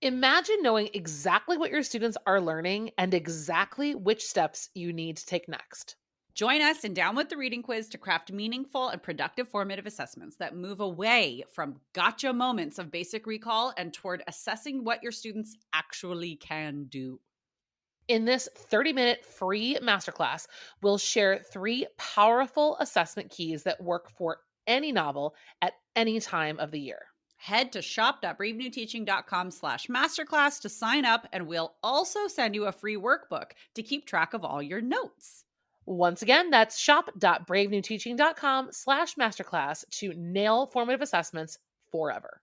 Imagine knowing exactly what your students are learning and exactly which steps you need to take next. Join us in Down with the Reading Quiz to craft meaningful and productive formative assessments that move away from gotcha moments of basic recall and toward assessing what your students actually can do. In this 30-minute free masterclass, we'll share 3 powerful assessment keys that work for any novel at any time of the year. Head to shop.bravenewteaching.com/masterclass to sign up, and we'll also send you a free workbook to keep track of all your notes. Once again, that's shop.bravenewteaching.com/masterclass to nail formative assessments forever.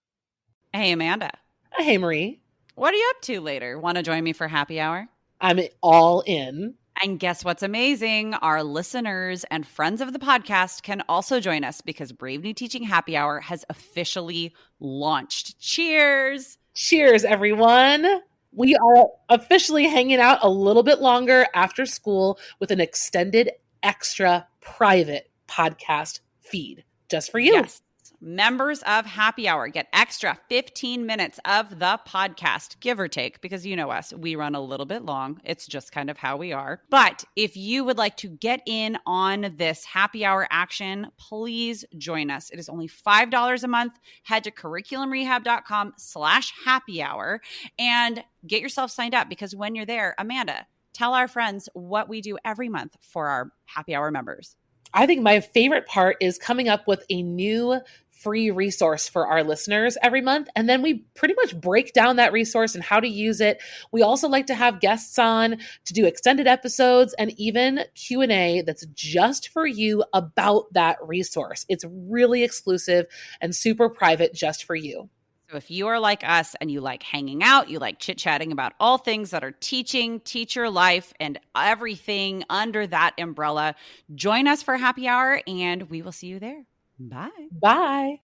Hey, Amanda. Hey, Marie. What are you up to later? Want to join me for happy hour? I'm all in. And guess what's amazing? Our listeners and friends of the podcast can also join us because Brave New Teaching Happy Hour has officially launched. Cheers! Cheers, everyone. We are officially hanging out a little bit longer after school with an extended, extra private podcast feed just for you. Yes. Members of Happy Hour get extra 15 minutes of the podcast, give or take, because you know us, we run a little bit long. It's just kind of how we are. But if you would like to get in on this Happy Hour action, please join us. It is only $5 a month. Head to curriculumrehab.com/happy hour and get yourself signed up, because when you're there, Amanda, tell our friends what we do every month for our Happy Hour members. I think my favorite part is coming up with a new free resource for our listeners every month. And then we pretty much break down that resource and how to use it. We also like to have guests on to do extended episodes and even Q&A that's just for you about that resource. It's really exclusive and super private just for you. So if you are like us and you like hanging out, you like chit-chatting about all things that are teaching, teacher life, and everything under that umbrella, join us for happy hour and we will see you there. Bye. Bye.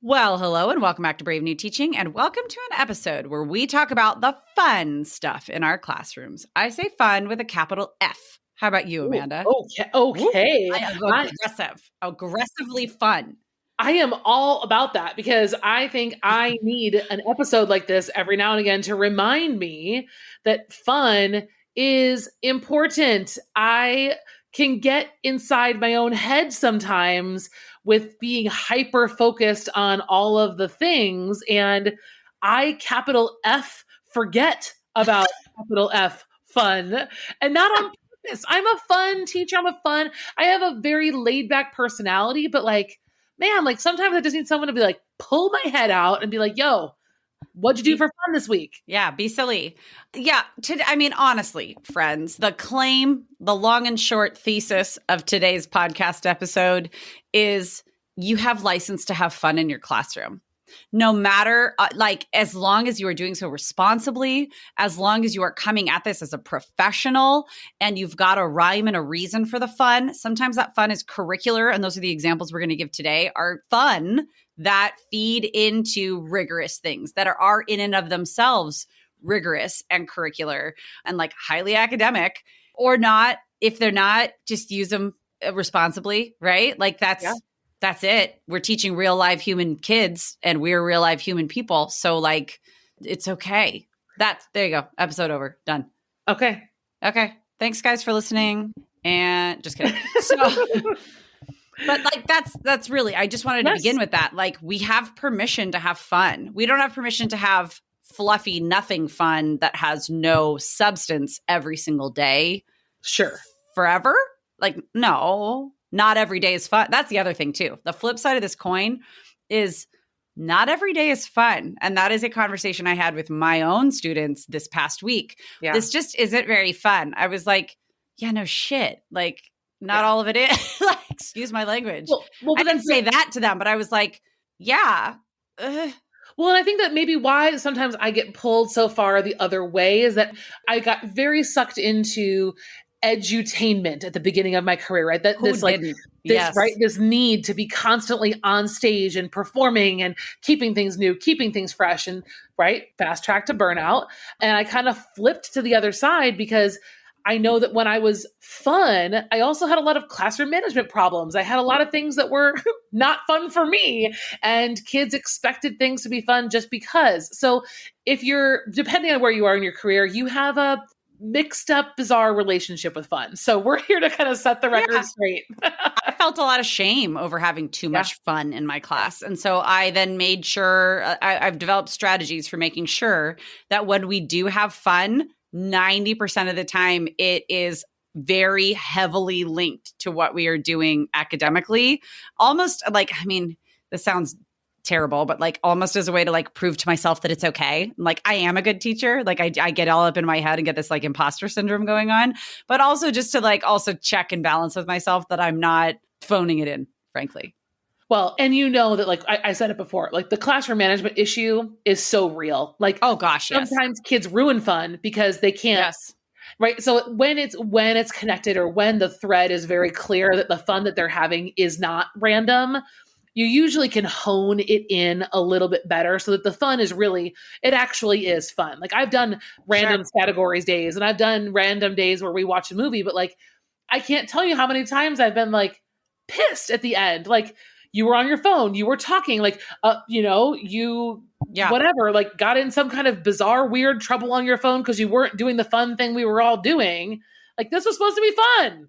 Well, hello and welcome back to Brave New Teaching, and welcome to an episode where we talk about the fun stuff in our classrooms. I say fun with a capital F. How about you, Amanda? Okay. Aggressively fun. I am all about that because I think I need an episode like this every now and again to remind me that fun is important. I can get inside my own head sometimes with being hyper focused on all of the things, and I capital F forget about capital F fun, and not on purpose. I'm a fun teacher. I have a very laid back personality, but man, sometimes I just need someone to be like, pull my head out and be like, yo, what'd you do for fun this week? Yeah, be silly. Yeah, honestly, friends, the long and short thesis of today's podcast episode is you have license to have fun in your classroom. No matter, as long as you are doing so responsibly, as long as you are coming at this as a professional and you've got a rhyme and a reason for the fun. Sometimes that fun is curricular, and those are the examples we're going to give today, are fun that feed into rigorous things that are in and of themselves rigorous and curricular and highly academic, or not. If they're not, just use them responsibly, right? That's it. We're teaching real live human kids and we're real live human people. So it's okay. There you go. Episode over. Done. Okay. Thanks guys for listening. And just kidding. So, but that's really, I just wanted to begin with that. We have permission to have fun. We don't have permission to have fluffy, nothing fun that has no substance every single day. Sure. Forever. No. Not every day is fun. That's the other thing too. The flip side of this coin is not every day is fun. And that is a conversation I had with my own students this past week. Yeah. This just isn't very fun. I was like, yeah, no shit. Not all of it is. Excuse my language. Well, I didn't say that to them, but I was like, yeah. Well, and I think that maybe why sometimes I get pulled so far the other way is that I got very sucked into edutainment at the beginning of my career, right? This need to be constantly on stage and performing and keeping things new, keeping things fresh, and fast track to burnout. And I kind of flipped to the other side because I know that when I was fun, I also had a lot of classroom management problems. I had a lot of things that were not fun for me, and kids expected things to be fun just because. So if you're, depending on where you are in your career, you have a mixed up, bizarre relationship with fun. So we're here to kind of set the record straight. I felt a lot of shame over having too much fun in my class. And so I then made sure I've developed strategies for making sure that when we do have fun, 90% of the time, it is very heavily linked to what we are doing academically. Almost like, I mean, this sounds terrible, but like almost as a way to like prove to myself that it's okay. Like I am a good teacher. Like I get all up in my head and get this like imposter syndrome going on, but also just to like also check and balance with myself that I'm not phoning it in, frankly. Well, and you know that, like I said it before, like the classroom management issue is so real. Like, oh gosh, sometimes kids ruin fun because they can't. Yes. Right. So when it's connected, or when the thread is very clear that the fun that they're having is not random, you usually can hone it in a little bit better so that the fun is really, it actually is fun. Like I've done random categories days, and I've done random days where we watch a movie, but like, I can't tell you how many times I've been like pissed at the end. Like, you were on your phone, you were talking, like, whatever, like got in some kind of bizarre, weird trouble on your phone because you weren't doing the fun thing we were all doing. Like, this was supposed to be fun.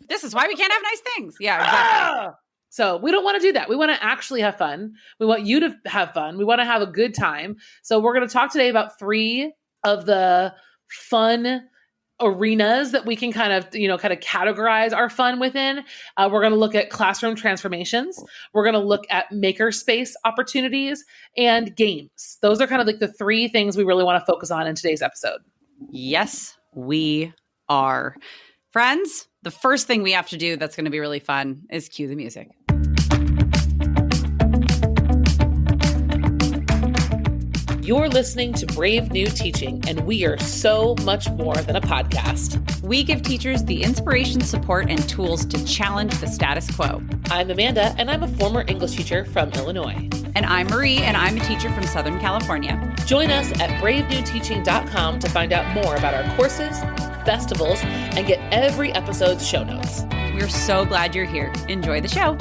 This is why we can't have nice things. Yeah, exactly. So we don't want to do that. We want to actually have fun. We want you to have fun. We want to have a good time. So we're going to talk today about 3 of the fun arenas that we can kind of categorize our fun within. We're going to look at classroom transformations. We're going to look at makerspace opportunities and games. Those are kind of like the 3 things we really want to focus on in today's episode. Yes, we are. Friends, the first thing we have to do that's going to be really fun is cue the music. You're listening to Brave New Teaching, and we are so much more than a podcast. We give teachers the inspiration, support, and tools to challenge the status quo. I'm Amanda, and I'm a former English teacher from Illinois. And I'm Marie, and I'm a teacher from Southern California. Join us at bravenewteaching.com to find out more about our courses, festivals, and get every episode's show notes. We're so glad you're here. Enjoy the show.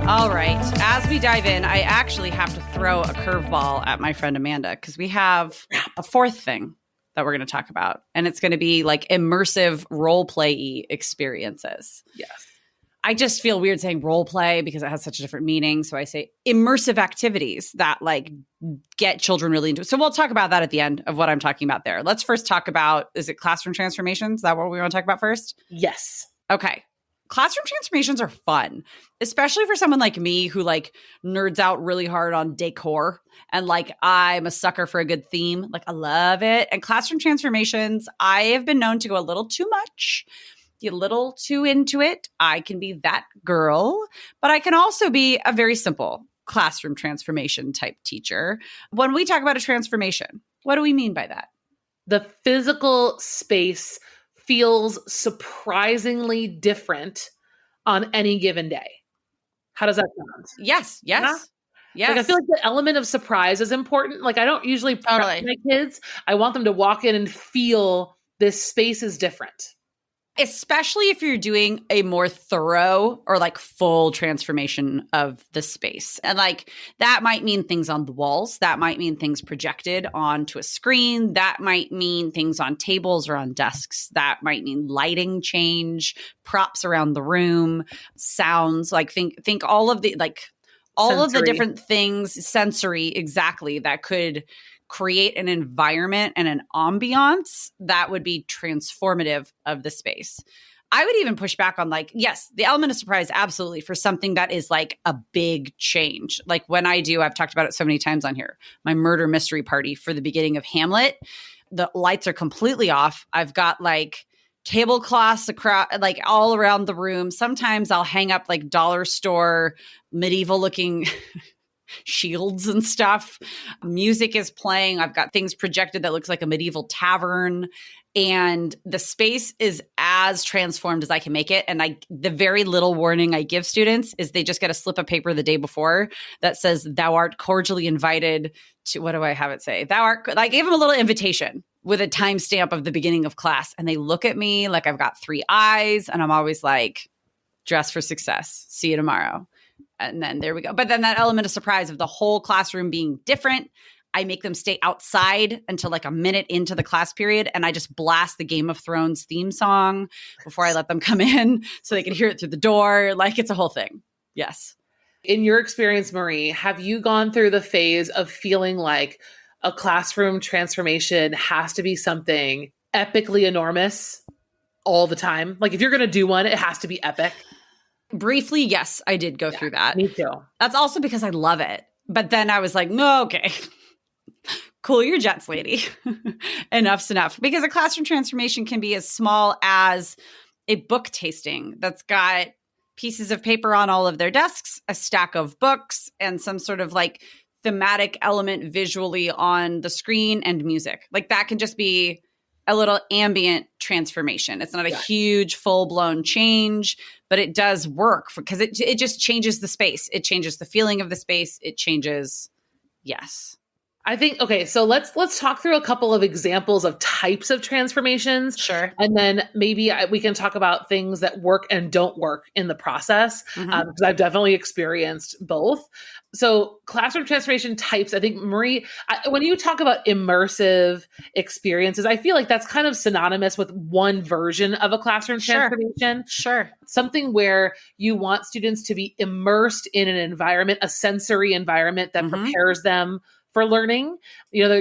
All right. As we dive in, I actually have to throw a curveball at my friend Amanda because we have a 4th thing that we're going to talk about. And it's going to be like immersive role play experiences. Yes. I just feel weird saying role play because it has such a different meaning. So I say immersive activities that like get children really into it. So we'll talk about that at the end of what I'm talking about there. Let's first talk about, is it classroom transformations? Is that what we want to talk about first? Yes. Okay. Classroom transformations are fun, especially for someone like me who like nerds out really hard on decor, and like I'm a sucker for a good theme. Like I love it. And classroom transformations, I have been known to go a little too much, get a little too into it. I can be that girl, but I can also be a very simple classroom transformation type teacher. When we talk about a transformation, what do we mean by that? The physical space feels surprisingly different on any given day. How does that sound? Yes. Like, I feel like the element of surprise is important. Like I don't usually prep my kids. I want them to walk in and feel this space is different. Especially if you're doing a more thorough or like full transformation of the space. And like that might mean things on the walls. That might mean things projected onto a screen. That might mean things on tables or on desks. That might mean lighting change, props around the room, sounds. Like think all of the like all sensory. Of the different things, sensory, exactly, that could create an environment and an ambiance that would be transformative of the space. I would even push back on like, yes, the element of surprise, absolutely, for something that is like a big change. Like when I do, I've talked about it so many times on here, my murder mystery party for the beginning of Hamlet, the lights are completely off. I've got like tablecloths across, like all around the room. Sometimes I'll hang up like dollar store medieval looking shields and stuff. Music is playing. I've got things projected that looks like a medieval tavern. And the space is as transformed as I can make it. And the very little warning I give students is they just get a slip of paper the day before that says, thou art cordially invited to, what do I have it say? I gave them a little invitation with a timestamp of the beginning of class. And they look at me like I've got three eyes. And I'm always like, dress for success. See you tomorrow. And then there we go. But then that element of surprise of the whole classroom being different, I make them stay outside until like a minute into the class period. And I just blast the Game of Thrones theme song before I let them come in so they can hear it through the door. Like, it's a whole thing. Yes. In your experience, Marie, have you gone through the phase of feeling like a classroom transformation has to be something epically enormous all the time? Like, if you're going to do one, it has to be epic. Briefly, yes, I did go through that. Me too. That's also because I love it. But then I was like, no, okay, cool your jets, lady. Enough's enough. Because a classroom transformation can be as small as a book tasting that's got pieces of paper on all of their desks, a stack of books, and some sort of like thematic element visually on the screen and music. Like, that can just be a little ambient transformation. It's not a huge full-blown change, but it does work because it just changes the space. It changes the feeling of the space. It changes. Yes. I think, okay, so let's talk through a couple of examples of types of transformations. Sure. And then maybe we can talk about things that work and don't work in the process, because I've definitely experienced both. So classroom transformation types, I think, Marie, when you talk about immersive experiences, I feel like that's kind of synonymous with one version of a classroom transformation. Sure. Something where you want students to be immersed in an environment, a sensory environment that prepares them for learning. You know,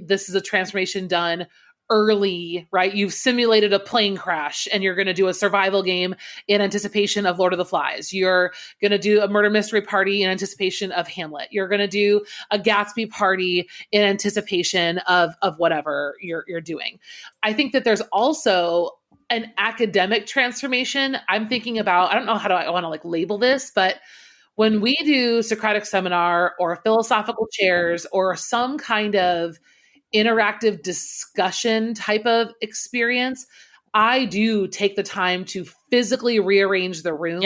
this is a transformation done early, right? You've simulated a plane crash and you're going to do a survival game in anticipation of Lord of the Flies. You're going to do a murder mystery party in anticipation of Hamlet. You're going to do a Gatsby party in anticipation of whatever you're doing. I think that there's also an academic transformation. I'm thinking about, I don't know how I want to like label this, but when we do Socratic seminar or philosophical chairs or some kind of interactive discussion type of experience, I do take the time to physically rearrange the room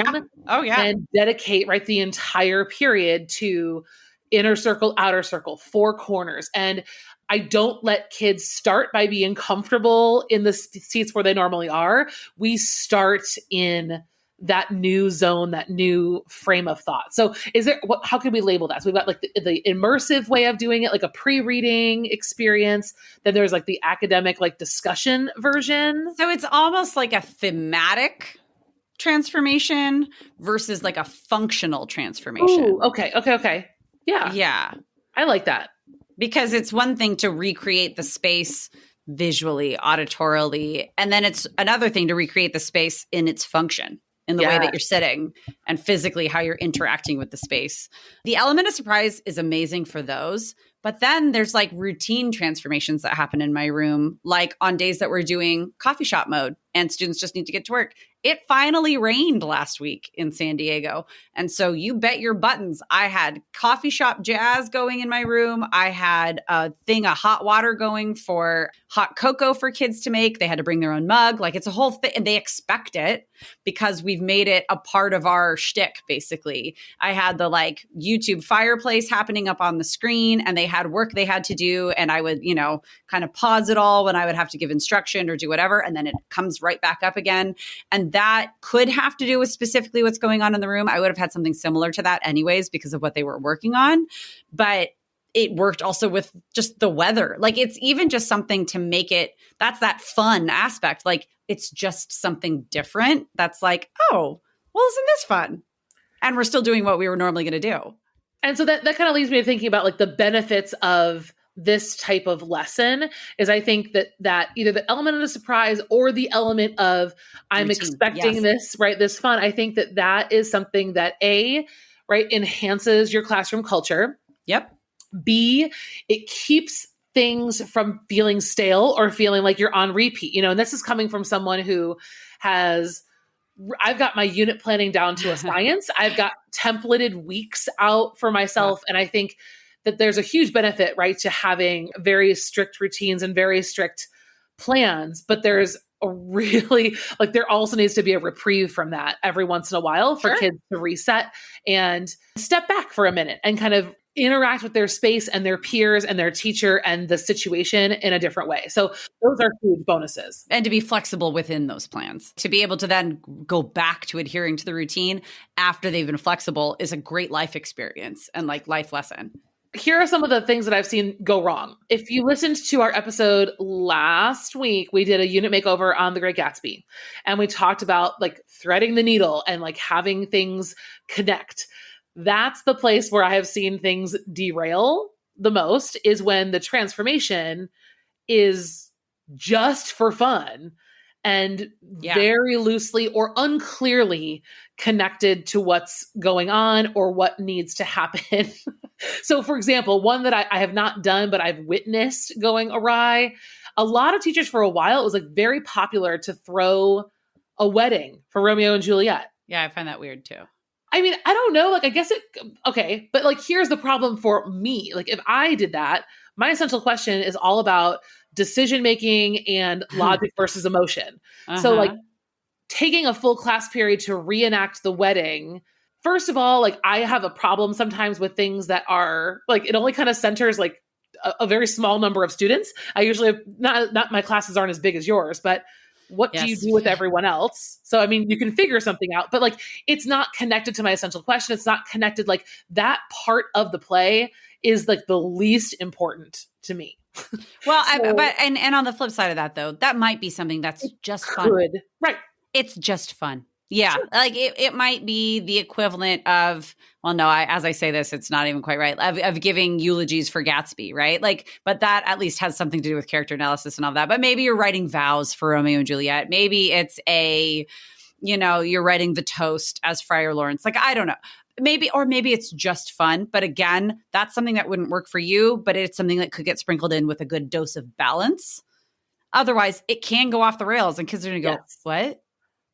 and dedicate the entire period to inner circle, outer circle, four corners. And I don't let kids start by being comfortable in the seats where they normally are. We start in that new zone, that new frame of thought. So how can we label that? So we've got like the immersive way of doing it, like a pre-reading experience. Then there's like the academic, like discussion version. So it's almost like a thematic transformation versus like a functional transformation. Ooh, okay. Yeah. Yeah. I like that. Because it's one thing to recreate the space visually, auditorily, and then it's another thing to recreate the space in its function, in the way that you're sitting and physically how you're interacting with the space. The element of surprise is amazing for those. But then there's like routine transformations that happen in my room, like on days that we're doing coffee shop mode and students just need to get to work. It finally rained last week in San Diego. And so you bet your buttons, I had coffee shop jazz going in my room. I had a thing of hot water going for hot cocoa for kids to make. They had to bring their own mug. Like, it's a whole thing. And they expect it because we've made it a part of our shtick, basically. I had the like YouTube fireplace happening up on the screen, and they had work they had to do. And I would, kind of pause it all when I would have to give instruction or do whatever. And then it comes right back up again. And that could have to do with specifically what's going on in the room. I would have had something similar to that anyways because of what they were working on. But it worked also with just the weather. Like, it's even just something to make it, that's that fun aspect. Like, it's just something different. That's like, oh, well, isn't this fun? And we're still doing what we were normally going to do. And so that kind of leads me to thinking about like the benefits of this type of lesson is I think that either the element of the surprise or the element of I'm routine, expecting this fun. I think that is something that enhances your classroom culture. Yep. B, it keeps things from feeling stale or feeling like you're on repeat, and this is coming from someone who I've got my unit planning down to a science. I've got templated weeks out for myself. Yeah. And I think that there's a huge benefit, to having very strict routines and very strict plans, but there's a really, like, there also needs to be a reprieve from that every once in a while for Sure. kids to reset and step back for a minute and kind of interact with their space and their peers and their teacher and the situation in a different way. So those are huge bonuses. And to be flexible within those plans, to be able to then go back to adhering to the routine after they've been flexible is a great life experience and like life lesson. Here are some of the things that I've seen go wrong. If you listened to our episode last week, we did a unit makeover on The Great Gatsby, and we talked about like threading the needle and like having things connect. That's the place where I have seen things derail the most, is when the transformation is just for fun and very loosely or unclearly connected to what's going on or what needs to happen. So, for example, one that I have not done, but I've witnessed going awry, a lot of teachers for a while, it was like very popular to throw a wedding for Romeo and Juliet. Yeah, I find that weird too. I mean, I don't know. Like, I guess okay. But like, here's the problem for me. Like, if I did that, my essential question is all about decision-making and logic versus emotion. So like taking a full class period to reenact the wedding, first of all, like I have a problem sometimes with things that are like, it only kind of centers like a very small number of students. I usually have, not my classes aren't as big as yours, but what do you do with everyone else? So, I mean, you can figure something out, but like, it's not connected to my essential question. It's not connected. Like that part of the play is like the least important to me. Well, and on the flip side of that though, that might be something that's just fun. Right. It's just fun. Yeah. Sure. Like it might be the equivalent of, well, no, as I say this, it's not even quite right, of giving eulogies for Gatsby, right? Like, but that at least has something to do with character analysis and all that. But maybe you're writing vows for Romeo and Juliet. Maybe it's you're writing the toast as Friar Lawrence. Like, I don't know. Maybe it's just fun. But again, that's something that wouldn't work for you, but it's something that could get sprinkled in with a good dose of balance. Otherwise, it can go off the rails and kids are going to go, what?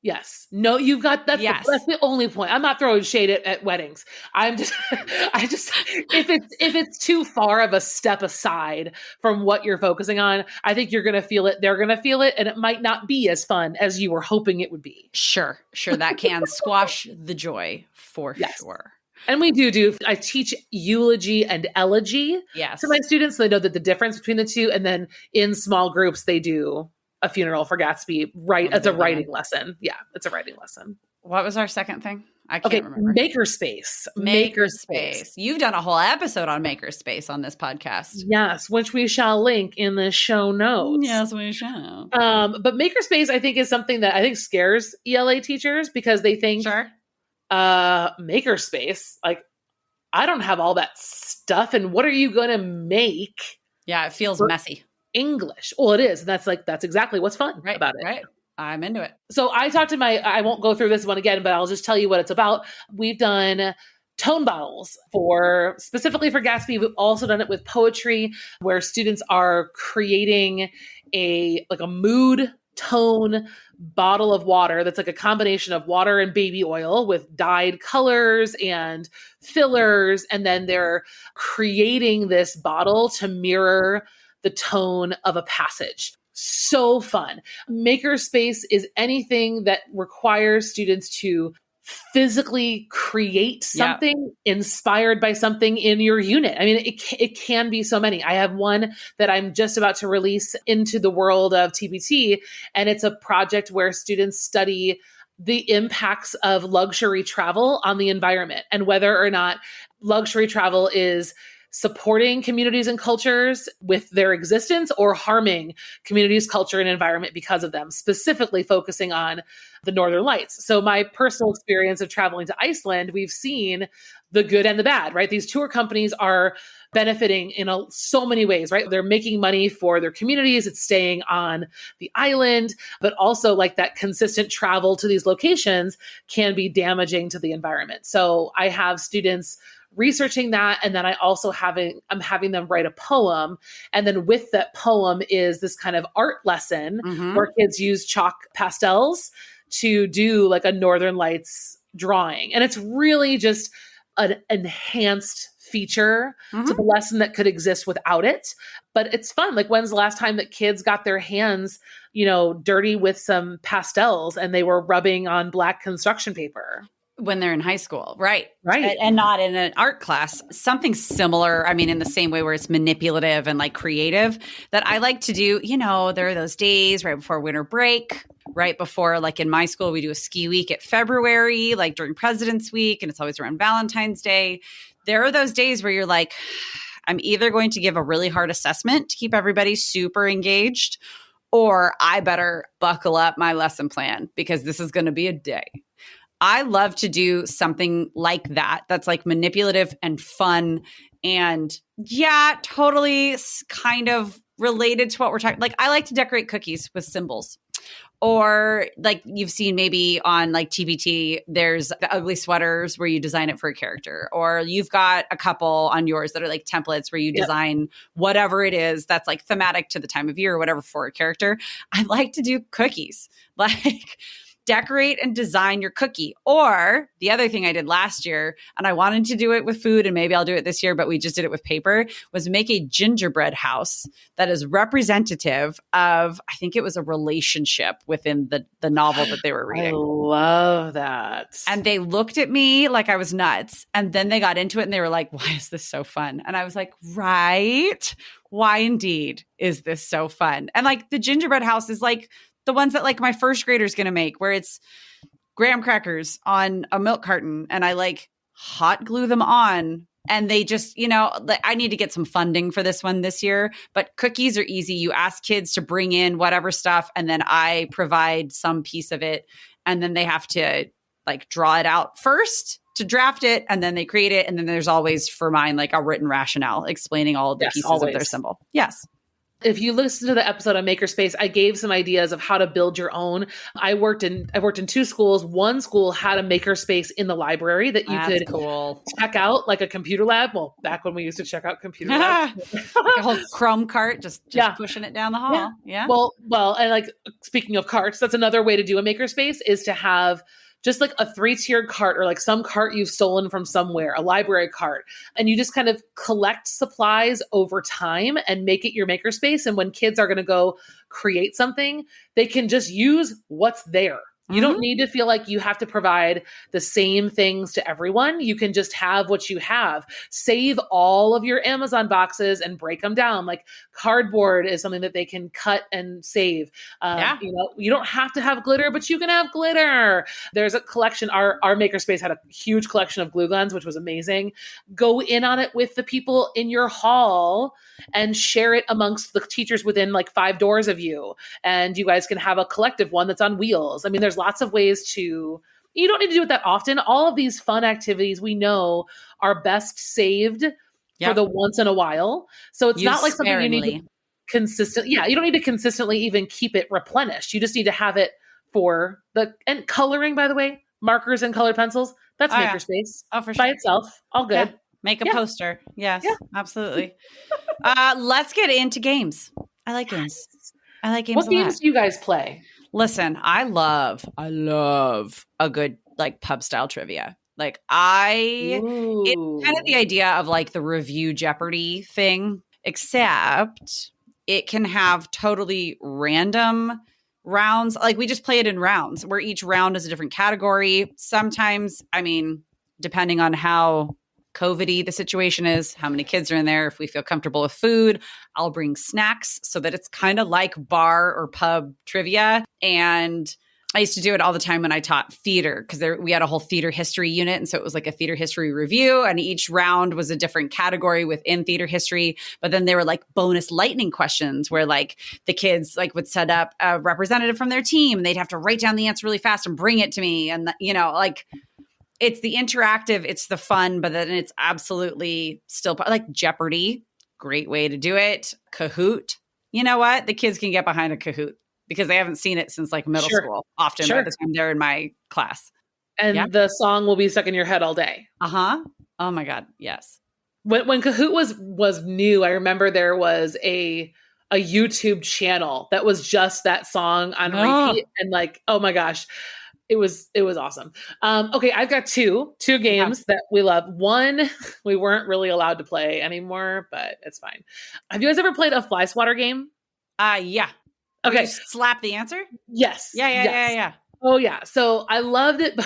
Yes. No, you've got, that's the only point. I'm not throwing shade at weddings. I'm just, if it's too far of a step aside from what you're focusing on, I think you're going to feel it. They're going to feel it. And it might not be as fun as you were hoping it would be. Sure. That can squash the joy for sure. And we I teach eulogy and elegy to my students. So they know that the difference between the two. And then in small groups, they do a funeral for Gatsby, right? It's a writing lesson. Yeah, it's a writing lesson. What was our second thing? I can't remember. Makerspace. You've done a whole episode on Makerspace on this podcast. Yes, which we shall link in the show notes. Yes, we shall. But Makerspace, I think, is something that I think scares ELA teachers because they think, Makerspace, like, I don't have all that stuff. And what are you going to make? Yeah, it feels messy. English. Well, it is. That's exactly what's fun about it. Right. I'm into it. So I talked to I won't go through this one again, but I'll just tell you what it's about. We've done tone bottles specifically for Gatsby. We've also done it with poetry where students are creating a mood tone bottle of water that's like a combination of water and baby oil with dyed colors and fillers. And then they're creating this bottle to mirror the tone of a passage. So fun. Makerspace is anything that requires students to physically create something inspired by something in your unit. I mean, it can be so many. I have one that I'm just about to release into the world of TBT, and it's a project where students study the impacts of luxury travel on the environment and whether or not luxury travel is supporting communities and cultures with their existence or harming communities, culture, and environment because of them, specifically focusing on the Northern Lights. So my personal experience of traveling to Iceland, we've seen the good and the bad, right? These tour companies are benefiting in so many ways, right? They're making money for their communities. It's staying on the island, but also like that consistent travel to these locations can be damaging to the environment. So I have students researching that. And then I'm having them write a poem. And then with that poem is this kind of art lesson where kids use chalk pastels to do like a Northern Lights drawing. And it's really just an enhanced feature Mhm. to the lesson that could exist without it. But it's fun. Like, when's the last time that kids got their hands, dirty with some pastels and they were rubbing on black construction paper? When they're in high school, right? Right. And not in an art class. Something similar, I mean, in the same way where it's manipulative and like creative, that I like to do. There are those days right before winter break, right before, like in my school, we do a ski week at February, like during President's Week, and it's always around Valentine's Day. There are those days where you're like, I'm either going to give a really hard assessment to keep everybody super engaged, or I better buckle up my lesson plan because this is going to be a day. I love to do something like that. That's like manipulative and fun. And yeah, totally kind of related to what we're talking. Like, I like to decorate cookies with symbols. Or like you've seen maybe on like TBT, there's the ugly sweaters where you design it for a character. Or you've got a couple on yours that are like templates where you design whatever it is that's like thematic to the time of year or whatever for a character. I like to do cookies. Like, decorate and design your cookie. Or the other thing I did last year, and I wanted to do it with food, and maybe I'll do it this year, but we just did it with paper, was make a gingerbread house that is representative of, I think it was a relationship within the novel that they were reading. I love that. And they looked at me like I was nuts. And then they got into it and they were like, why is this so fun? And I was like, right? Why indeed is this so fun? And like the gingerbread house is like the ones that like my first grader's going to make, where it's graham crackers on a milk carton and I like hot glue them on, and they just, I need to get some funding for this one this year, but cookies are easy. You ask kids to bring in whatever stuff and then I provide some piece of it, and then they have to like draw it out first to draft it, and then they create it. And then there's always, for mine, like a written rationale explaining all of the pieces of their symbol. Yes. If you listen to the episode on Makerspace, I gave some ideas of how to build your own. I worked in 2 schools. One school had a Makerspace in the library that you could check out, like a computer lab. Well, back when we used to check out computer labs. Like a whole Chrome cart, just pushing it down the hall. Yeah. Well, and like, speaking of carts, that's another way to do a Makerspace, is to have just like a 3-tiered cart, or like some cart you've stolen from somewhere, a library cart. And you just kind of collect supplies over time and make it your makerspace. And when kids are going to go create something, they can just use what's there. You don't need to feel like you have to provide the same things to everyone. You can just have what you have. Save all of your Amazon boxes and break them down. Like, cardboard is something that they can cut and save. You don't have to have glitter, but you can have glitter. There's a collection. Our makerspace had a huge collection of glue guns, which was amazing. Go in on it with the people in your hall and share it amongst the teachers within like 5 doors of you. And you guys can have a collective one that's on wheels. I mean, there's lots of ways you don't need to do it that often. All of these fun activities we know are best saved for the once in a while. So it's not like something you need to consistent. Yeah. You don't need to consistently even keep it replenished. You just need to have it and coloring, by the way, markers and colored pencils. That's Makerspace for sure. By itself. All good. Yeah. Make a poster. Yes, absolutely. Let's get into games. I like games. I like games. What games do you guys play? Listen, I love a good like pub style trivia. Like it's kind of the idea of like the review Jeopardy thing, except it can have totally random rounds. Like, we just play it in rounds where each round is a different category. Sometimes, I mean, depending on how COVID-y the situation is, how many kids are in there, if we feel comfortable with food, I'll bring snacks so that it's kind of like bar or pub trivia. And I used to do it all the time when I taught theater, because we had a whole theater history unit. And so it was like a theater history review, and each round was a different category within theater history. But then there were like bonus lightning questions where like the kids like would set up a representative from their team, and they'd have to write down the answer really fast and bring it to me. And, like, it's the interactive, it's the fun, but then it's absolutely still like Jeopardy. Great way to do it. Kahoot. You know what? The kids can get behind a Kahoot because they haven't seen it since like middle school, often by the time they're in my class. And the song will be stuck in your head all day. Uh-huh. Oh my God. Yes. When Kahoot was new, I remember there was a YouTube channel that was just that song on repeat. And like, oh my gosh. it was awesome. Okay, I've got two games that we love. One we weren't really allowed to play anymore, but it's fine. Have you guys ever played a fly swatter game? Yeah. Where Okay. you slap the answer? Yes. Yeah. Oh yeah. So I loved it,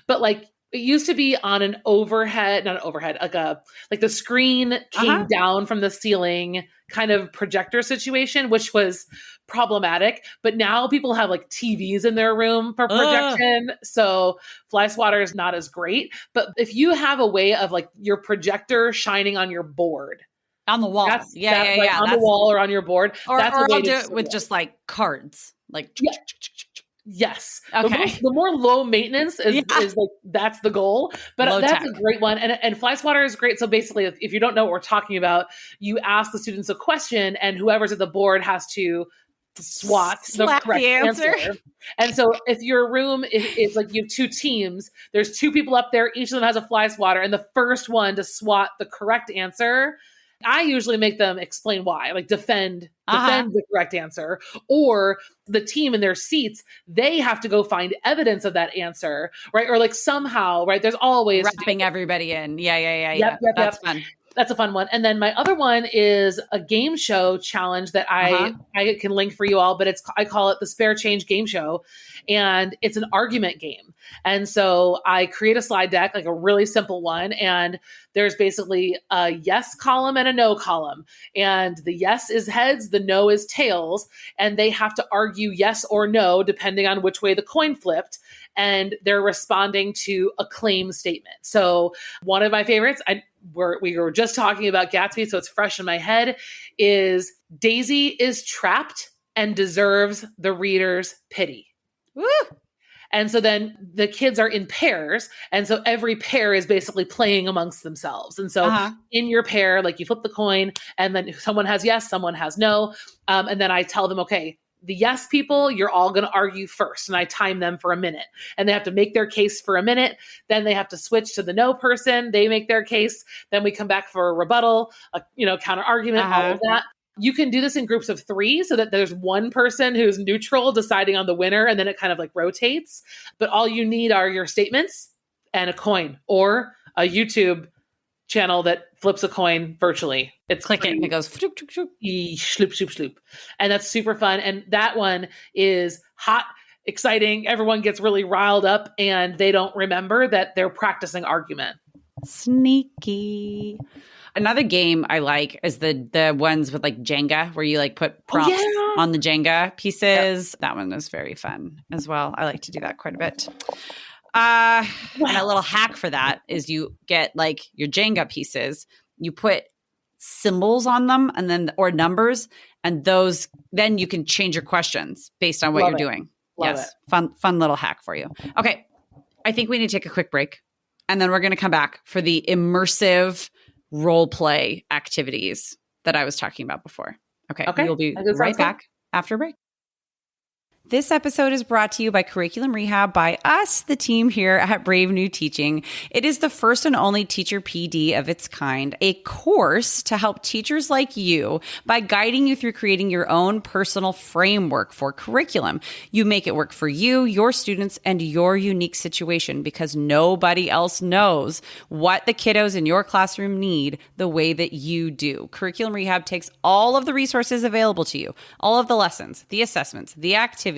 but like it used to be on an overhead, not an overhead, like the screen came down from the ceiling kind of projector situation, which was problematic. But now people have like TVs in their room for projection. So fly swatter is not as great. But if you have a way of like your projector shining on your board, on the wall. On the wall or on your board. Or I'll do it with just like cards. Like yes. Okay. The more low maintenance is like that's the goal. But Low that's tech. a great one. And fly swatter is great. So basically, if you don't know what we're talking about, you ask the students a question, and whoever's at the board has to slap the correct answer. And so if your room is like you have two teams, there's two people up there, each of them has a fly swatter, and the first one to swat the correct answer, I usually make them explain why, like defend the correct answer, or the team in their seats, they have to go find evidence of that answer, right? Or like somehow, right? There's always wrapping everybody in. Yeah. That's fun. That's a fun one. And then my other one is a game show challenge that I can link for you all, but I call it the Spare Change Game Show. And it's an argument game. And so I create a slide deck, like a really simple one. And there's basically a yes column and a no column. And the yes is heads, the no is tails. And they have to argue yes or no, depending on which way the coin flipped. And they're responding to a claim statement. So one of my favorites, we were just talking about Gatsby, so it's fresh in my head, is Daisy is trapped and deserves the reader's pity. Woo! And so then the kids are in pairs. And so every pair is basically playing amongst themselves. And so in your pair, like you flip the coin and then someone has yes, someone has no. And then I tell them, okay, the yes people, you're all going to argue first. And I time them for a minute, and they have to make their case for a minute. Then they have to switch to the no person. They make their case. Then we come back for a rebuttal, counter argument, all of that. You can do this in groups of 3 so that there's one person who's neutral deciding on the winner, and then it kind of like rotates. But all you need are your statements and a coin or a YouTube channel that flips a coin virtually. It's click it and it goes sloop, sloop, sloop. And that's super fun. And that one is hot, exciting. Everyone gets really riled up and they don't remember that they're practicing argument. Sneaky. Another game I like is the ones with like Jenga, where you like put prompts on the Jenga pieces. Yep. That one is very fun as well. I like to do that quite a bit. And a little hack for that is you get like your Jenga pieces, you put symbols on them and then or numbers, and those then you can change your questions based on what you're doing. Love it. Fun little hack for you. Okay. I think we need to take a quick break, and then we're going to come back for the immersive role play activities that I was talking about before. Okay. We'll be right back after break. This episode is brought to you by Curriculum Rehab, by us, the team here at Brave New Teaching. It is the first and only teacher PD of its kind, a course to help teachers like you by guiding you through creating your own personal framework for curriculum. You make it work for you, your students, and your unique situation, because nobody else knows what the kiddos in your classroom need the way that you do. Curriculum Rehab takes all of the resources available to you, all of the lessons, the assessments, the activities,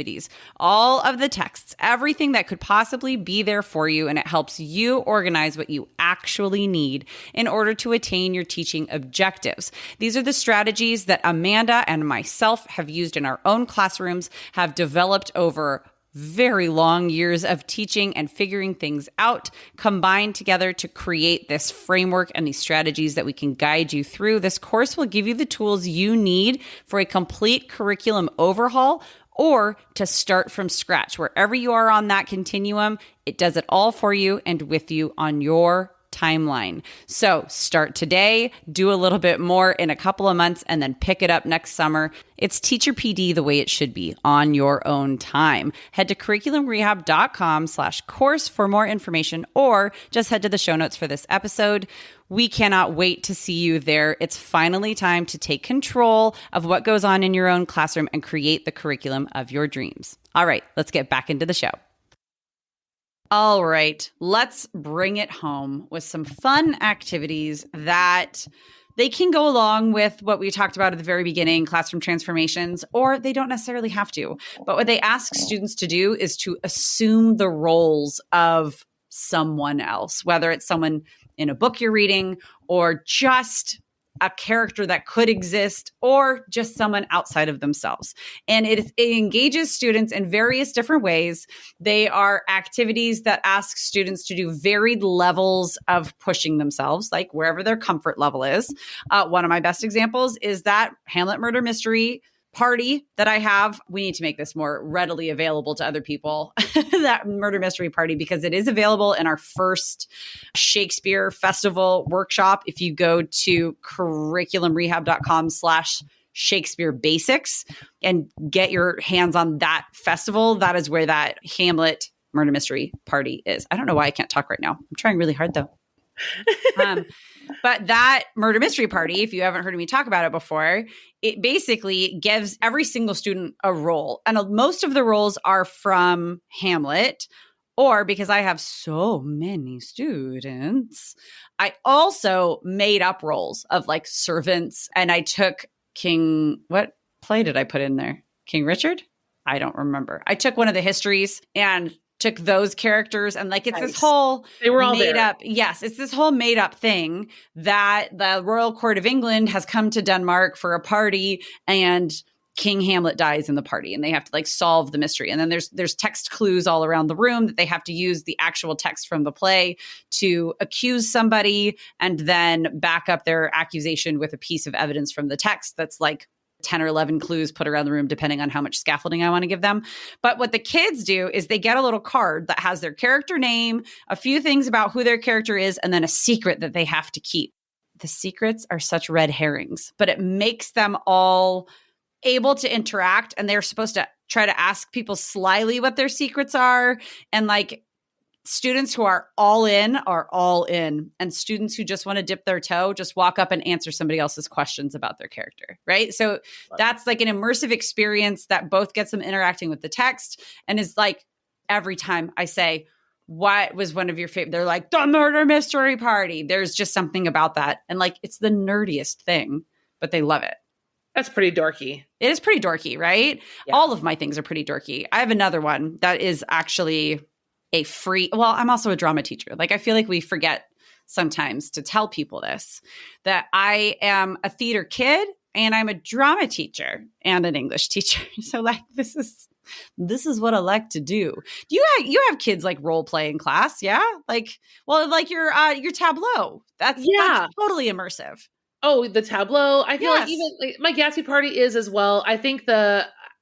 all of the texts, everything that could possibly be there for you, and it helps you organize what you actually need in order to attain your teaching objectives. These are the strategies that Amanda and myself have used in our own classrooms, have developed over very long years of teaching and figuring things out, combined together to create this framework and these strategies that we can guide you through. This course will give you the tools you need for a complete curriculum overhaul, or to start from scratch. Wherever you are on that continuum, it does it all for you and with you on your timeline. So start today, do a little bit more in a couple of months, and then pick it up next summer. It's Teacher PD the way it should be, on your own time. Head to curriculumrehab.com/course for more information, or just head to the show notes for this episode. We cannot wait to see you there. It's finally time to take control of what goes on in your own classroom and create the curriculum of your dreams. All right, let's get back into the show. All right, let's bring it home with some fun activities that they can go along with what we talked about at the very beginning, classroom transformations, or they don't necessarily have to. But what they ask students to do is to assume the roles of someone else, whether it's someone in a book you're reading or just a character that could exist or just someone outside of themselves. And it engages students in various different ways. They are activities that ask students to do varied levels of pushing themselves, like wherever their comfort level is. One of my best examples is that Hamlet Murder Mystery party that I have. We need to make this more readily available to other people, that murder mystery party, because it is available in our first Shakespeare Festival workshop. If you go to curriculumrehab.com/Shakespeare Basics and get your hands on that festival, that is where that Hamlet murder mystery party is. I don't know why I can't talk right now. I'm trying really hard though. But that murder mystery party, if you haven't heard me talk about it before, it basically gives every single student a role. And most of the roles are from Hamlet, or because I have so many students, I also made up roles of like servants. And I took what play did I put in there? King Richard? I don't remember. I took one of the histories and took those characters, and like it's this whole they were all made there. up. Yes, it's this whole made up thing that the Royal Court of England has come to Denmark for a party, and King Hamlet dies in the party, and they have to like solve the mystery. And then there's text clues all around the room that they have to use the actual text from the play to accuse somebody, and then back up their accusation with a piece of evidence from the text that's like 10 or 11 clues put around the room, depending on how much scaffolding I want to give them. But what the kids do is they get a little card that has their character name, a few things about who their character is, and then a secret that they have to keep. The secrets are such red herrings, but it makes them all able to interact, and they're supposed to try to ask people slyly what their secrets are. And like, students who are all in, and students who just want to dip their toe just walk up and answer somebody else's questions about their character, right? So that's like an immersive experience that both gets them interacting with the text, and is like, every time I say, what was one of your favorite? They're like, the murder mystery party. There's just something about that. And like, it's the nerdiest thing, but they love it. That's pretty dorky. It is pretty dorky, right? Yeah. All of my things are pretty dorky. I have another one that is actually I'm also a drama teacher. Like, I feel like we forget sometimes to tell people this, that I am a theater kid and I'm a drama teacher and an English teacher. So like, this is what I like to do. You have kids like role play in class. Yeah. Like, well, like your tableau, that's totally immersive. Oh, the tableau. I feel like even like, my Gatsby party is as well. I think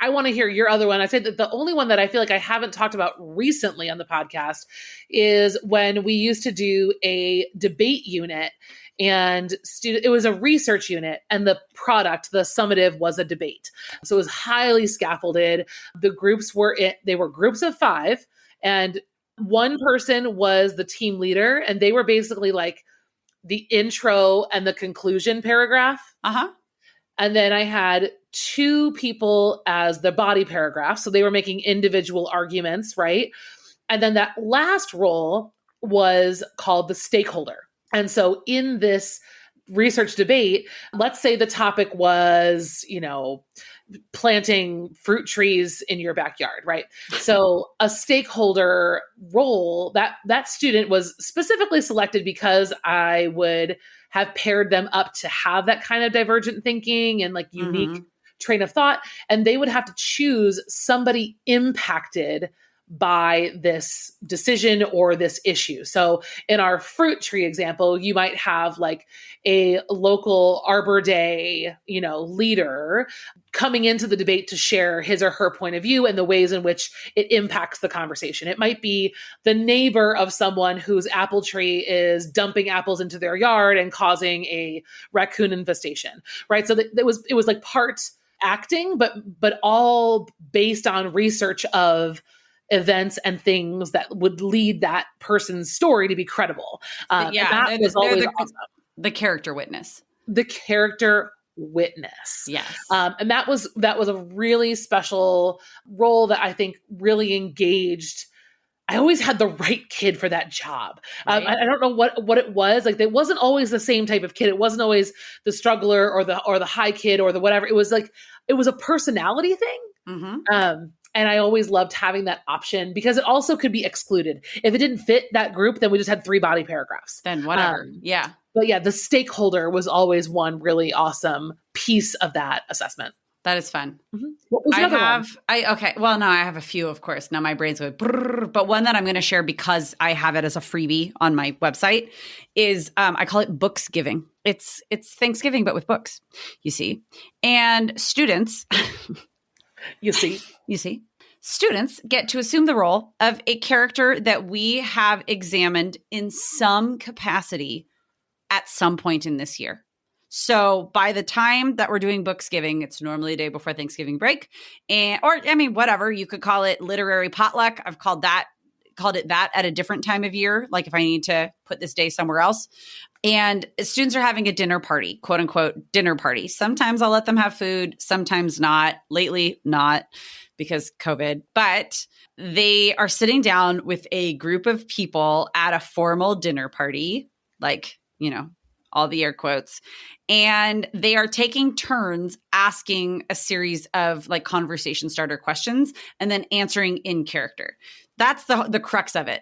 I want to hear your other one. I say that the only one that I feel like I haven't talked about recently on the podcast is when we used to do a debate unit, and it was a research unit, and the summative was a debate. So it was highly scaffolded. The groups they were groups of 5, and one person was the team leader, and they were basically like the intro and the conclusion paragraph. Uh-huh. And then I had 2 people as the body paragraph. So they were making individual arguments, right? And then that last role was called the stakeholder. And so in this research debate, let's say the topic was, planting fruit trees in your backyard, right? So a stakeholder role, that student was specifically selected because I would have paired them up to have that kind of divergent thinking and like unique train of thought. And they would have to choose somebody impacted by this decision or this issue. So in our fruit tree example, you might have like a local Arbor Day, leader coming into the debate to share his or her point of view and the ways in which it impacts the conversation. It might be the neighbor of someone whose apple tree is dumping apples into their yard and causing a raccoon infestation, right? So it was like part acting, but all based on research of events and things that would lead that person's story to be credible. That was always awesome. The character witness. The character witness. Yes. And that was a really special role that I think really engaged I always had the right kid for that job. Right. I don't know what it was. Like, it wasn't always the same type of kid. It wasn't always the struggler or the high kid or the whatever. It was like, it was a personality thing. Mm-hmm. And I always loved having that option because it also could be excluded. If it didn't fit that group, then we just had 3 body paragraphs. Then whatever. Yeah. But yeah, the stakeholder was always one really awesome piece of that assessment. That is fun. Mm-hmm. What was the other one? Okay. Well, no, I have a few, of course. Now my brain's going, brrr, but one that I'm going to share because I have it as a freebie on my website is, I call it books giving. It's Thanksgiving, but with books, you see. And students, you see, students get to assume the role of a character that we have examined in some capacity at some point in this year. So by the time that we're doing Booksgiving, it's normally a day before Thanksgiving break. Whatever, you could call it literary potluck. I've called it that at a different time of year, like if I need to put this day somewhere else. And students are having a dinner party, quote unquote, dinner party. Sometimes I'll let them have food, sometimes not. Lately, not because COVID, but they are sitting down with a group of people at a formal dinner party, like, all the air quotes. And they are taking turns asking a series of like conversation starter questions and then answering in character. That's the crux of it.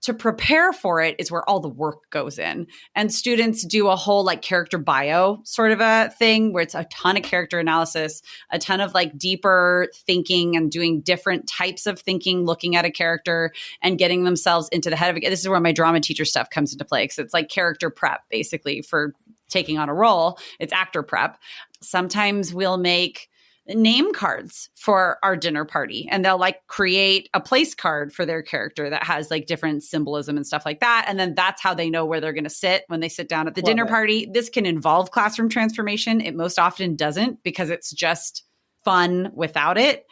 To prepare for it is where all the work goes in. And students do a whole like character bio sort of a thing where it's a ton of character analysis, a ton of like deeper thinking and doing different types of thinking, looking at a character and getting themselves into the head of it. This is where my drama teacher stuff comes into play because it's like character prep basically for taking on a role. It's actor prep. Sometimes we'll make name cards for our dinner party and they'll like create a place card for their character that has like different symbolism and stuff like that. And then that's how they know where they're going to sit when they sit down at the dinner party. This can involve classroom transformation. It most often doesn't because it's just fun without it.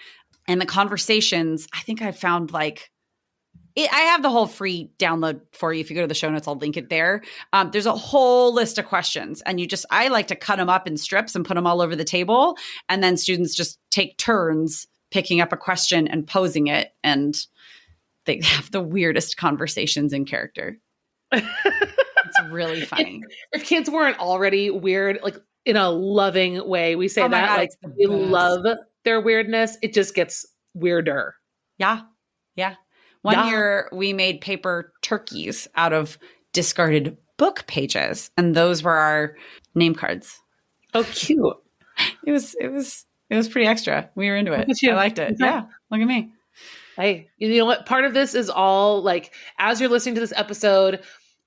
And the conversations, I think I found like, I have the whole free download for you. If you go to the show notes, I'll link it there. There's a whole list of questions and I like to cut them up in strips and put them all over the table. And then students just take turns picking up a question and posing it. And they have the weirdest conversations in character. It's really funny. If kids weren't already weird, like in a loving way, we say that, like we love their weirdness. It just gets weirder. Yeah. Yeah. One year we made paper turkeys out of discarded book pages, and those were our name cards. Oh, cute. It was pretty extra. We were into it. I liked it. Yeah. Look at me. Hey, you know what? Part of this is all like, as you're listening to this episode,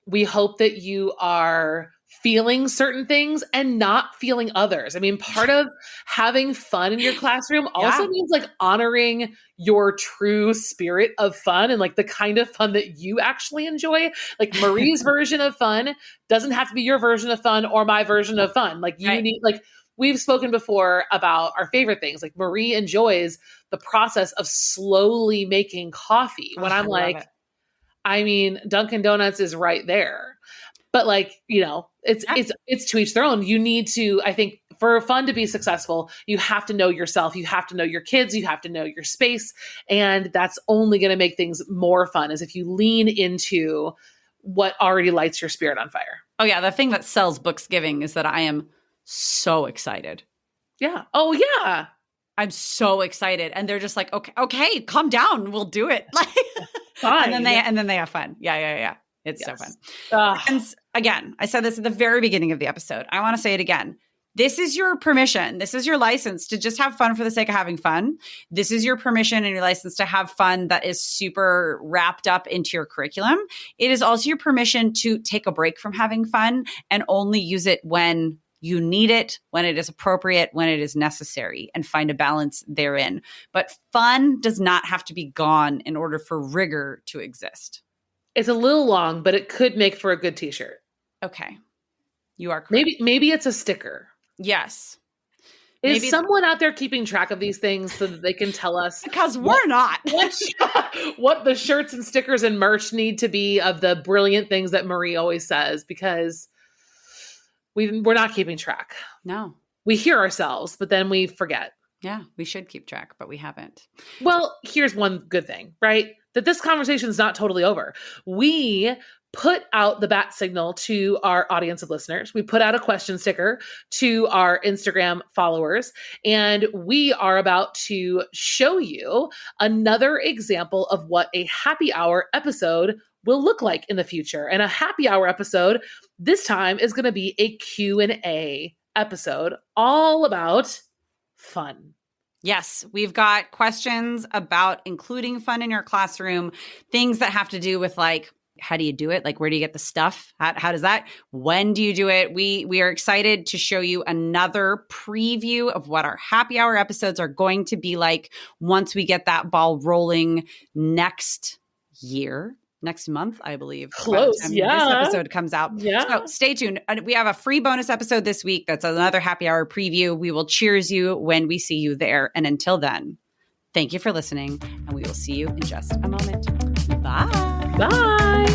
we hope that you are feeling certain things and not feeling others. I mean, part of having fun in your classroom also means like honoring your true spirit of fun and like the kind of fun that you actually enjoy. Like Marie's version of fun doesn't have to be your version of fun or my version of fun. Like you need, like we've spoken before about our favorite things. Like Marie enjoys the process of slowly making coffee when I'm like, I mean, Dunkin' Donuts is right there. But like, it's to each their own. You need to, I think, for fun to be successful, you have to know yourself. You have to know your kids. You have to know your space. And that's only going to make things more fun is if you lean into what already lights your spirit on fire. Oh, yeah. The thing that sells Booksgiving is that I am so excited. Yeah. Oh, yeah. I'm so excited. And they're just like, okay, calm down. We'll do it. Fine. and then they have fun. Yeah. It's so fun. And again, I said this at the very beginning of the episode. I want to say it again. This is your permission. This is your license to just have fun for the sake of having fun. This is your permission and your license to have fun that is super wrapped up into your curriculum. It is also your permission to take a break from having fun and only use it when you need it, when it is appropriate, when it is necessary, and find a balance therein. But fun does not have to be gone in order for rigor to exist. It's a little long, but it could make for a good t-shirt. Okay. You are correct. Maybe it's a sticker. Yes. Is someone out there keeping track of these things so that they can tell us? Because we're not. What the shirts and stickers and merch need to be of the brilliant things that Marie always says, because we're not keeping track. No. We hear ourselves, but then we forget. Yeah, we should keep track, but we haven't. Well, here's one good thing, right? That this conversation is not totally over. We put out the bat signal to our audience of listeners. We put out a question sticker to our Instagram followers, and we are about to show you another example of what a happy hour episode will look like in the future. And a happy hour episode this time is going to be a Q&A episode all about fun. Yes, we've got questions about including fun in your classroom, things that have to do with like, how do you do it? Like, where do you get the stuff? How does that? When do you do it? We are excited to show you another preview of what our happy hour episodes are going to be like once we get that ball rolling next month, I believe. Close, yeah. This episode comes out. Yeah. So stay tuned. We have a free bonus episode this week. That's another happy hour preview. We will cheers you when we see you there. And until then, thank you for listening, and we will see you in just a moment. Bye. Bye.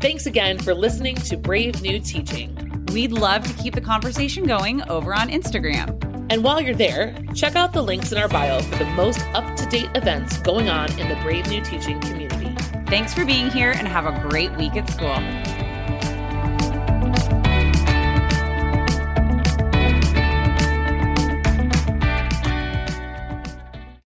Thanks again for listening to Brave New Teaching. We'd love to keep the conversation going over on Instagram. And while you're there, check out the links in our bio for the most up-to-date events going on in the Brave New Teaching community. Thanks for being here and have a great week at school.